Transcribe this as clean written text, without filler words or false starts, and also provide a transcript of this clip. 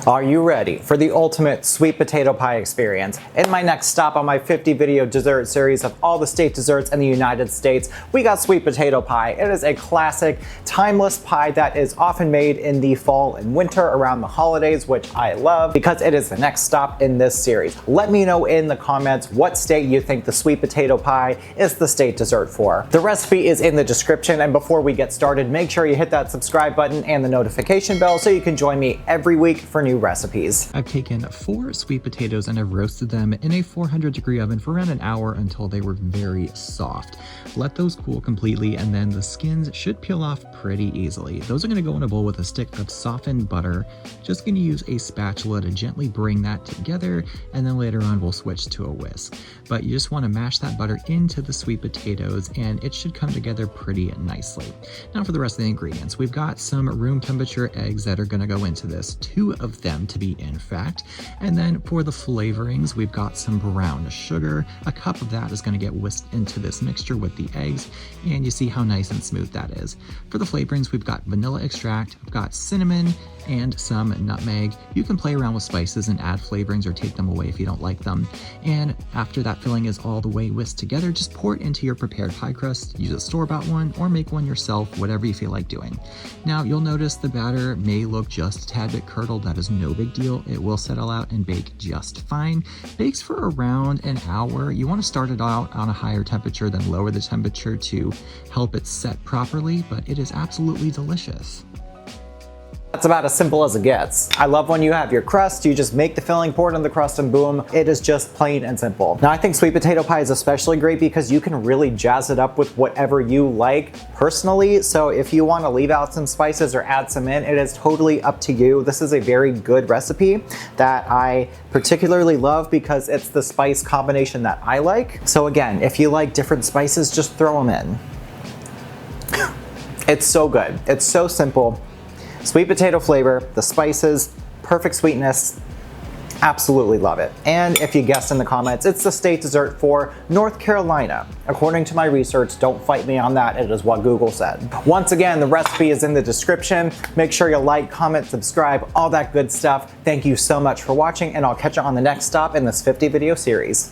Are you ready for the ultimate sweet potato pie experience? In my next stop on my 50 video dessert series of all the state desserts in the United States, we got sweet potato pie. It is a classic, timeless pie that is often made in the fall and winter around the holidays, which I love because it is the next stop in this series. Let me know in the comments what state you think the sweet potato pie is the state dessert for. The recipe is in the description, and before we get started, make sure you hit that subscribe button and the notification bell so you can join me every week for new recipes. I've taken 4 sweet potatoes and I've roasted them in a 400-degree oven for around an hour until they were very soft. Let those cool completely, and then the skins should peel off pretty easily. Those are going to go in a bowl with a stick of softened butter. Just going to use a spatula to gently bring that together, and then later on we'll switch to a whisk. But you just want to mash that butter into the sweet potatoes and it should come together pretty nicely. Now for the rest of the ingredients, we've got some room temperature eggs that are going to go into this, 2 of them to be in fact. And then for the flavorings, we've got some brown sugar. A cup of that is going to get whisked into this mixture with the eggs, and you see how nice and smooth that is. For the flavorings, we've got vanilla extract, we've got cinnamon, and some nutmeg. You can play around with spices and add flavorings or take them away if you don't like them. And after that filling is all the way whisked together, just pour it into your prepared pie crust. Use a store-bought one or make one yourself, whatever you feel like doing. Now you'll notice the batter may look just a tad bit curdled. That is no big deal. It will settle out and bake just fine. Bakes for around an hour. You want to start it out on a higher temperature, then lower the temperature to help it set properly, but it is absolutely delicious. That's about as simple as it gets. I love when you have your crust, you just make the filling, pour it on the crust, and boom, it is just plain and simple. Now I think sweet potato pie is especially great because you can really jazz it up with whatever you like personally. So if you want to leave out some spices or add some in, it is totally up to you. This is a very good recipe that I particularly love because it's the spice combination that I like. So again, if you like different spices, just throw them in. It's so good. It's so simple. Sweet potato flavor, the spices, perfect sweetness, absolutely love it. And if you guessed in the comments, it's the state dessert for North Carolina. According to my research, don't fight me on that, it is what Google said. Once again, the recipe is in the description. Make sure you like, comment, subscribe, all that good stuff. Thank you so much for watching, and I'll catch you on the next stop in this 50 video series.